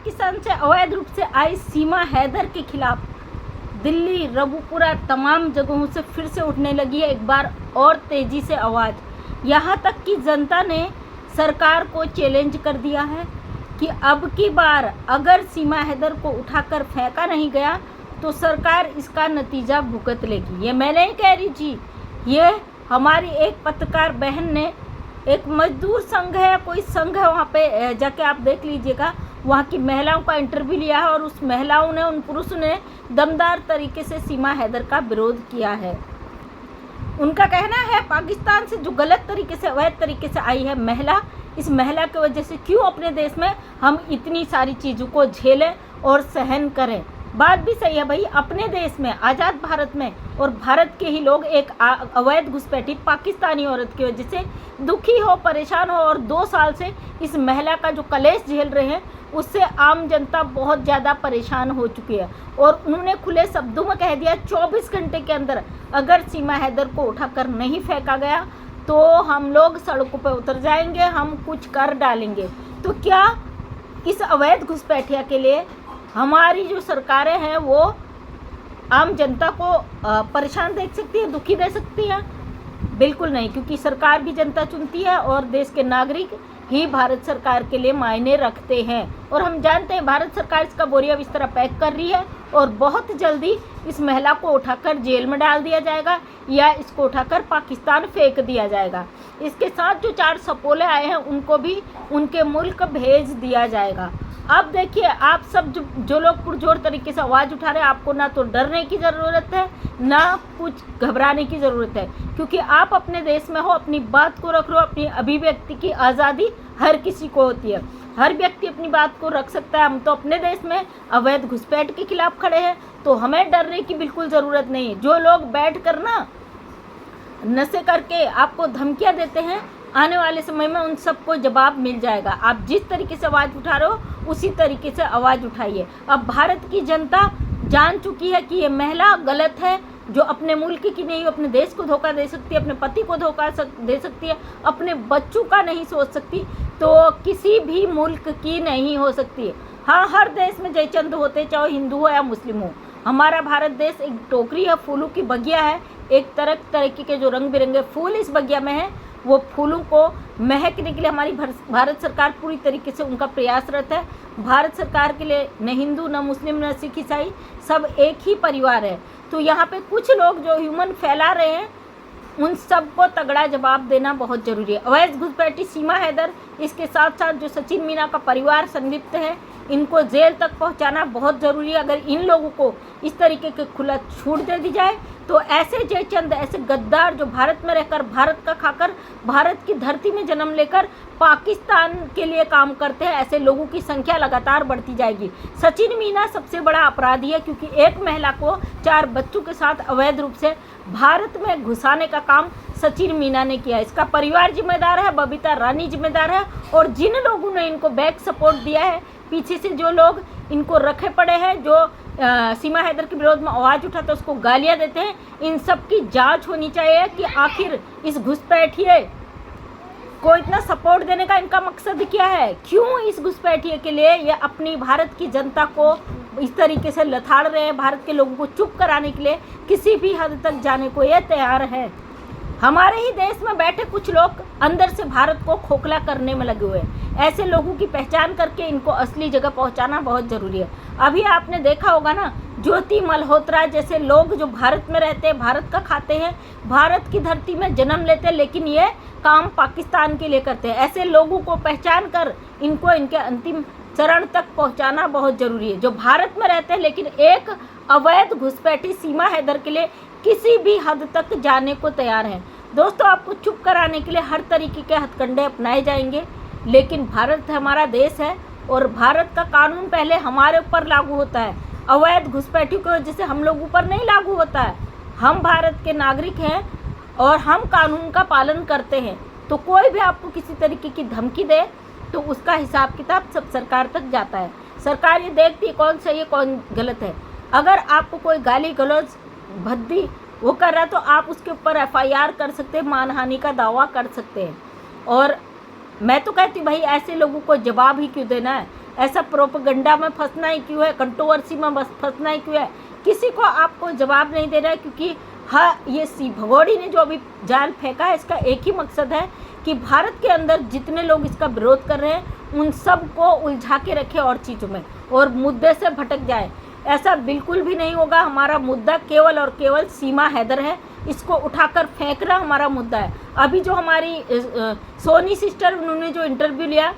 पाकिस्तान से अवैध रूप से आई सीमा हैदर के खिलाफ दिल्ली, रबुपुरा तमाम जगहों से फिर से उठने लगी है एक बार और तेजी से आवाज़। यहाँ तक कि जनता ने सरकार को चैलेंज कर दिया है कि अब की बार अगर सीमा हैदर को उठाकर फेंका नहीं गया तो सरकार इसका नतीजा भुगत लेगी। ये मैं नहीं कह रही जी, ये हमारी एक पत्रकार बहन ने, एक मजदूर संघ है, कोई संघ है, वहाँ पे जाके आप देख लीजिएगा, वहाँ की महिलाओं का इंटरव्यू लिया है और उस महिलाओं ने, उन पुरुषों ने दमदार तरीके से सीमा हैदर का विरोध किया है। उनका कहना है पाकिस्तान से जो गलत तरीके से, अवैध तरीके से आई है महिला, इस महिला की वजह से क्यों अपने देश में हम इतनी सारी चीज़ों को झेलें और सहन करें। बात भी सही है भाई, अपने देश में, आज़ाद भारत में, और भारत के ही लोग एक अवैध घुसपैठी पाकिस्तानी औरत की वजह से दुखी हो, परेशान हो, और 2 साल से इस महिला का जो कलेश झेल रहे हैं उससे आम जनता बहुत ज़्यादा परेशान हो चुकी है। और उन्होंने खुले शब्दों में कह दिया 24 घंटे के अंदर अगर सीमा हैदर को उठाकर नहीं फेंका गया तो हम लोग सड़कों पर उतर जाएंगे, हम कुछ कर डालेंगे। तो क्या इस अवैध घुसपैठिया के लिए हमारी जो सरकारें हैं वो आम जनता को परेशान देख सकती है, दुखी दे सकती है? बिल्कुल नहीं, क्योंकि सरकार भी जनता चुनती है और देश के नागरिक ही भारत सरकार के लिए मायने रखते हैं। और हम जानते हैं भारत सरकार इसका बोरिया बिस्तर पैक कर रही है और बहुत जल्दी इस महिला को उठाकर जेल में डाल दिया जाएगा या इसको उठाकर पाकिस्तान फेंक दिया जाएगा। इसके साथ जो 4 सपोले आए हैं उनको भी उनके मुल्क भेज दिया जाएगा। अब देखिए, आप सब जो लोग पुरजोर तरीके से आवाज़ उठा रहे हैं, आपको ना तो डरने की ज़रूरत है ना कुछ घबराने की ज़रूरत है, क्योंकि आप अपने देश में हो, अपनी बात को रख रहे हो। अपनी अभिव्यक्ति की आज़ादी हर किसी को होती है, हर व्यक्ति अपनी बात को रख सकता है। हम तो अपने देश में अवैध घुसपैठ के खिलाफ खड़े हैं, तो हमें डरने की बिल्कुल ज़रूरत नहीं है। जो लोग बैठ कर ना नशे करके आपको धमकियाँ देते हैं, आने वाले समय में उन सबको जवाब मिल जाएगा। आप जिस तरीके से आवाज़ उठा रहे हो उसी तरीके से आवाज़ उठाइए। अब भारत की जनता जान चुकी है कि ये महिला गलत है, जो अपने मुल्क की नहीं, अपने देश को धोखा दे सकती है, अपने पति को धोखा दे सकती है, अपने बच्चों का नहीं सोच सकती, तो किसी भी मुल्क की नहीं हो सकती। हाँ, हर देश में जयचंद होते, चाहे हिंदू हो या मुस्लिम हो। हमारा भारत देश एक टोकरी है, फूलों की बगिया है, एक तरह के जो रंग बिरंगे फूल इस बगिया में हैं, वो फूलों को महकने के लिए हमारी भारत सरकार पूरी तरीके से उनका प्रयासरत है। भारत सरकार के लिए न हिंदू, न मुस्लिम, न सिख, ईसाई, सब एक ही परिवार है। तो यहाँ पे कुछ लोग जो ह्यूमन फैला रहे हैं उन सबको तगड़ा जवाब देना बहुत ज़रूरी है। अवैध घुसपैठी सीमा हैदर, इसके साथ साथ जो सचिन मीना का परिवार संलिप्त है, इनको जेल तक पहुंचाना बहुत ज़रूरी है। अगर इन लोगों को इस तरीके के खुला छूट दे दी जाए तो ऐसे जयचंद, ऐसे गद्दार जो भारत में रहकर, भारत का खाकर, भारत की धरती में जन्म लेकर पाकिस्तान के लिए काम करते हैं, ऐसे लोगों की संख्या लगातार बढ़ती जाएगी। सचिन मीना सबसे बड़ा अपराधी है, क्योंकि एक महिला को 4 बच्चों के साथ अवैध रूप से भारत में घुसाने का काम सचिन मीना ने किया। इसका परिवार जिम्मेदार है, बबीता रानी जिम्मेदार है, और जिन लोगों ने इनको बैक सपोर्ट दिया है, पीछे से जो लोग इनको रखे पड़े हैं, जो सीमा हैदर के विरोध में आवाज़ उठाते हैं, उसको गालियां देते हैं, इन सब की जांच होनी चाहिए कि आखिर इस घुसपैठिए को इतना सपोर्ट देने का इनका मकसद क्या है। क्यों इस घुसपैठिए के लिए ये अपनी भारत की जनता को इस तरीके से लथाड़ रहे हैं, भारत के लोगों को चुप कराने के लिए किसी भी हद तक जाने को ये तैयार है। हमारे ही देश में बैठे कुछ लोग अंदर से भारत को खोखला करने में लगे हुए हैं। ऐसे लोगों की पहचान करके इनको असली जगह पहुंचाना बहुत ज़रूरी है। अभी आपने देखा होगा ना, ज्योति मल्होत्रा जैसे लोग जो भारत में रहते हैं, भारत का खाते हैं, भारत की धरती में जन्म लेते हैं, लेकिन ये काम पाकिस्तान के लिए करते हैं। ऐसे लोगों को पहचान कर इनको इनके अंतिम चरण तक पहुंचाना बहुत ज़रूरी है। जो भारत में रहते हैं लेकिन एक अवैध घुसपैठी सीमा हैदर के लिए किसी भी हद तक जाने को तैयार हैं। दोस्तों, आपको चुप कराने के लिए हर तरीके के हथकंडे अपनाए जाएंगे, लेकिन भारत हमारा देश है और भारत का कानून पहले हमारे ऊपर लागू होता है। अवैध घुसपैठियों की वजह से हम लोगों पर नहीं लागू होता है। हम भारत के नागरिक हैं और हम कानून का पालन करते हैं। तो कोई भी आपको किसी तरीके की धमकी दे तो उसका हिसाब किताब सब सरकार तक जाता है। सरकार ये देखती है कौन सही है कौन गलत है। अगर आपको कोई गाली गलौज भद्दी वो कर रहा है तो आप उसके ऊपर FIR कर सकते हैं, मानहानि का दावा कर सकते हैं। और मैं तो कहती हूँ भाई, ऐसे लोगों को जवाब ही क्यों देना है। ऐसा प्रोपेगेंडा में फंसना ही क्यों है, कंट्रोवर्सी में बस फंसना ही क्यों है, किसी को आपको जवाब नहीं दे रहा है। क्योंकि हाँ, ये भगोड़ी ने जो अभी जाल फेंका है, इसका एक ही मकसद है कि भारत के अंदर जितने लोग इसका विरोध कर रहे हैं उन सब को उलझा के रखे और चीज़ों में, और मुद्दे से भटक जाए। ऐसा बिल्कुल भी नहीं होगा। हमारा मुद्दा केवल और केवल सीमा हैदर है, इसको उठाकर फेंकना हमारा मुद्दा है। अभी जो हमारी सोनी सिस्टर, उन्होंने जो इंटरव्यू लिया,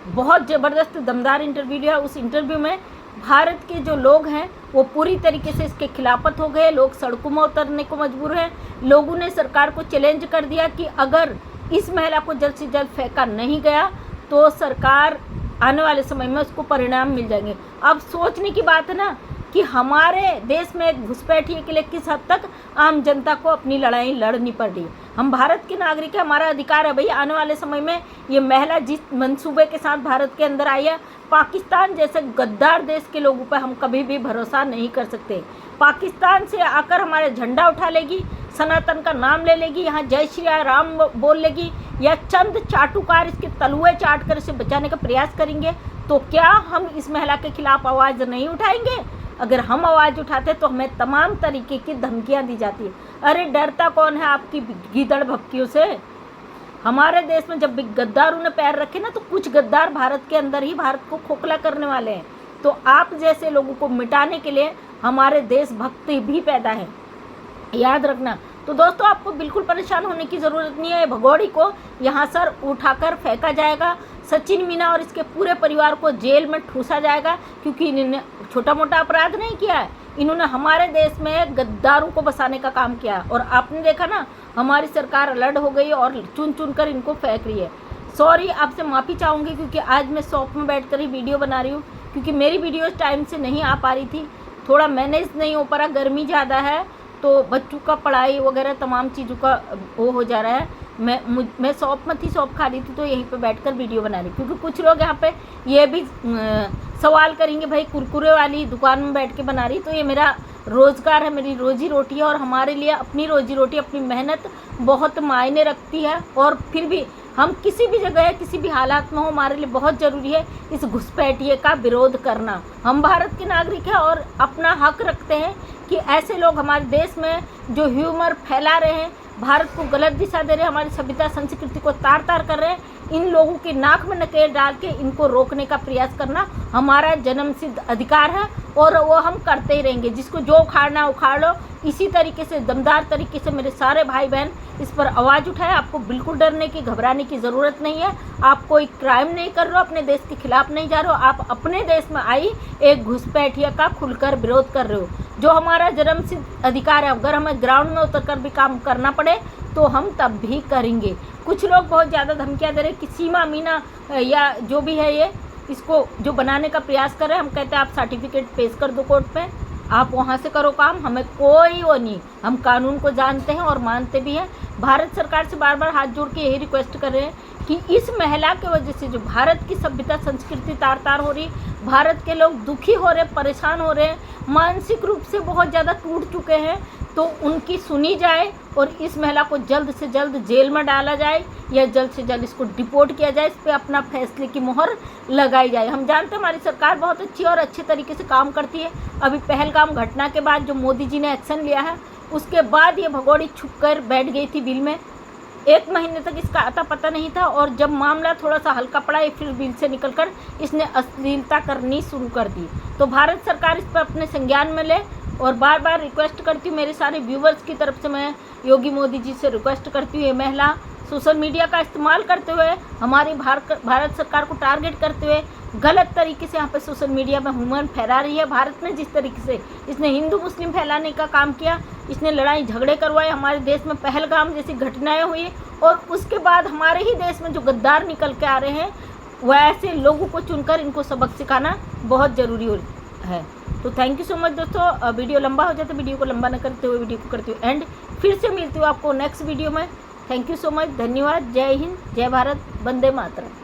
बहुत ज़बरदस्त दमदार इंटरव्यू लिया। उस इंटरव्यू में भारत के जो लोग हैं वो पूरी तरीके से इसके खिलाफत हो गए। लोग सड़कों में उतरने को मजबूर हैं। लोगों ने सरकार को चैलेंज कर दिया कि अगर इस महिला को जल्द से जल्द फेंका नहीं गया तो सरकार आने वाले समय में उसको परिणाम मिल जाएंगे। अब सोचने की बात है ना कि हमारे देश में घुसपैठिए के लिए किस हद तक आम जनता को अपनी लड़ाई लड़नी पड़ रही है। हम भारत के नागरिक हैं, हमारा अधिकार है भाई। आने वाले समय में ये महिला जिस मंसूबे के साथ भारत के अंदर आई है, पाकिस्तान जैसे गद्दार देश के लोगों पर हम कभी भी भरोसा नहीं कर सकते। पाकिस्तान से आकर हमारे झंडा उठा लेगी, सनातन का नाम ले लेगी, यहाँ जय श्री राम बोल लेगी, या चंद चाटुकार इसके तलुए चाट कर इसे बचाने का प्रयास करेंगे, तो क्या हम इस महिला के खिलाफ आवाज़ नहीं उठाएंगे? अगर हम आवाज़ उठाते तो हमें तमाम तरीके की धमकियाँ दी जाती है। अरे डरता कौन है आपकी गीदड़ भक्तियों से? हमारे देश में जब गद्दारों ने पैर रखे ना, तो कुछ गद्दार भारत के अंदर ही भारत को खोखला करने वाले हैं। तो आप जैसे लोगों को मिटाने के लिए हमारे देशभक्ति भी पैदा है, याद रखना। तो दोस्तों, आपको बिल्कुल परेशान होने की ज़रूरत नहीं है। भगोड़ी को यहाँ सर उठाकर फेंका जाएगा। सचिन मीना और इसके पूरे परिवार को जेल में ठूसा जाएगा, क्योंकि इन्होंने छोटा मोटा अपराध नहीं किया है। इन्होंने हमारे देश में गद्दारों को बसाने का काम किया, और आपने देखा ना, हमारी सरकार अलर्ट हो गई और चुन चुन कर इनको फेंक रही है। सॉरी, आपसे माफ़ी चाहूँगी, क्योंकि आज मैं शॉप में बैठ कर ही वीडियो बना रही हूँ, क्योंकि मेरी वीडियो टाइम से नहीं आ पा रही थी। थोड़ा मैनेज नहीं हो पा रहा, गर्मी ज़्यादा है, तो बच्चों का पढ़ाई वगैरह तमाम चीज़ों का वो हो जा रहा है। मैं शॉप में थी, शॉप खा रही थी, तो यहीं पे बैठकर वीडियो बना रही, क्योंकि कुछ लोग यहाँ पे ये भी सवाल करेंगे, भाई कुरकुरे वाली दुकान में बैठ के बना रही। तो ये मेरा रोज़गार है, मेरी रोजी रोटी है, और हमारे लिए अपनी रोजी रोटी, अपनी मेहनत बहुत मायने रखती है। और फिर भी हम किसी भी जगह, किसी भी हालात में हो, हमारे लिए बहुत ज़रूरी है इस घुसपैठिए का विरोध करना। हम भारत के नागरिक हैं और अपना हक रखते हैं कि ऐसे लोग हमारे देश में जो ह्यूमर फैला रहे हैं, भारत को गलत दिशा दे रहे हैं, हमारी सभ्यता संस्कृति को तार तार कर रहे हैं, इन लोगों की नाक में नकेल डाल के इनको रोकने का प्रयास करना हमारा जन्मसिद्ध अधिकार है, और वो हम करते ही रहेंगे। जिसको जो उखाड़ना उखाड़ लो। इसी तरीके से दमदार तरीके से मेरे सारे भाई बहन इस पर आवाज़ उठाए। आपको बिल्कुल डरने की, घबराने की ज़रूरत नहीं है। आप कोई क्राइम नहीं कर रहे हो, अपने देश के खिलाफ नहीं जा रहे हो, आप अपने देश में आई एक घुसपैठिया का खुलकर विरोध कर रहे हो, जो हमारा जन्मसिद्ध अधिकार है। अगर हमें ग्राउंड में उतर कर भी काम करना पड़े तो हम तब भी करेंगे। कुछ लोग बहुत ज़्यादा धमकियाँ दे रहे कि सीमा मीना या जो भी है ये, इसको जो बनाने का प्रयास कर रहे हैं। हम कहते हैं आप सर्टिफिकेट पेश कर दो कोर्ट पे, आप वहाँ से करो काम, हमें कोई वो नहीं। हम कानून को जानते हैं और मानते भी हैं। भारत सरकार से बार बार हाथ जोड़ के यही रिक्वेस्ट कर रहे हैं कि इस महिला की वजह से जो भारत की सभ्यता संस्कृति तार तार हो रही, भारत के लोग दुखी हो रहे, परेशान हो रहे, मानसिक रूप से बहुत ज़्यादा टूट चुके हैं, तो उनकी सुनी जाए और इस महिला को जल्द से जल्द जेल में डाला जाए, या जल्द से जल्द इसको डिपोर्ट किया जाए, इस पर अपना फैसले की मोहर लगाई जाए। हम जानते हैं हमारी सरकार बहुत अच्छी और अच्छे तरीके से काम करती है। अभी पहलगाम घटना के बाद जो मोदी जी ने एक्शन लिया है, उसके बाद ये भगोड़ी छुप कर बैठ गई थी बिल में। 1 महीने तक इसका आता पता नहीं था, और जब मामला थोड़ा सा हल्का पड़ा, ये फिर बिल से निकलकर इसने अश्लीलता करनी शुरू कर दी। तो भारत सरकार इस पर अपने संज्ञान में ले, और बार बार रिक्वेस्ट करती हूँ मेरे सारे व्यूवर्स की तरफ से, मैं योगी मोदी जी से रिक्वेस्ट करती हूँ, ये महिला सोशल मीडिया का इस्तेमाल करते हुए, हमारी भारत सरकार को टारगेट करते हुए गलत तरीके से यहाँ पे सोशल मीडिया में ह्यूमर फैला रही है। भारत ने जिस तरीके से इसने हिंदू मुस्लिम फैलाने का काम किया, इसने लड़ाई झगड़े करवाए, हमारे देश में पहलगाम जैसी घटनाएं हुई, और उसके बाद हमारे ही देश में जो गद्दार निकल के आ रहे हैं, वैसे लोगों को चुनकर इनको सबक सिखाना बहुत ज़रूरी है। तो थैंक यू सो मच दोस्तों। वीडियो लंबा हो जाता है, वीडियो को लंबा न करते हुए वीडियो को करते हुए एंड। फिर से मिलती हूँ आपको नेक्स्ट वीडियो में। थैंक यू सो मच, धन्यवाद। जय हिंद, जय भारत, वंदे मातरम।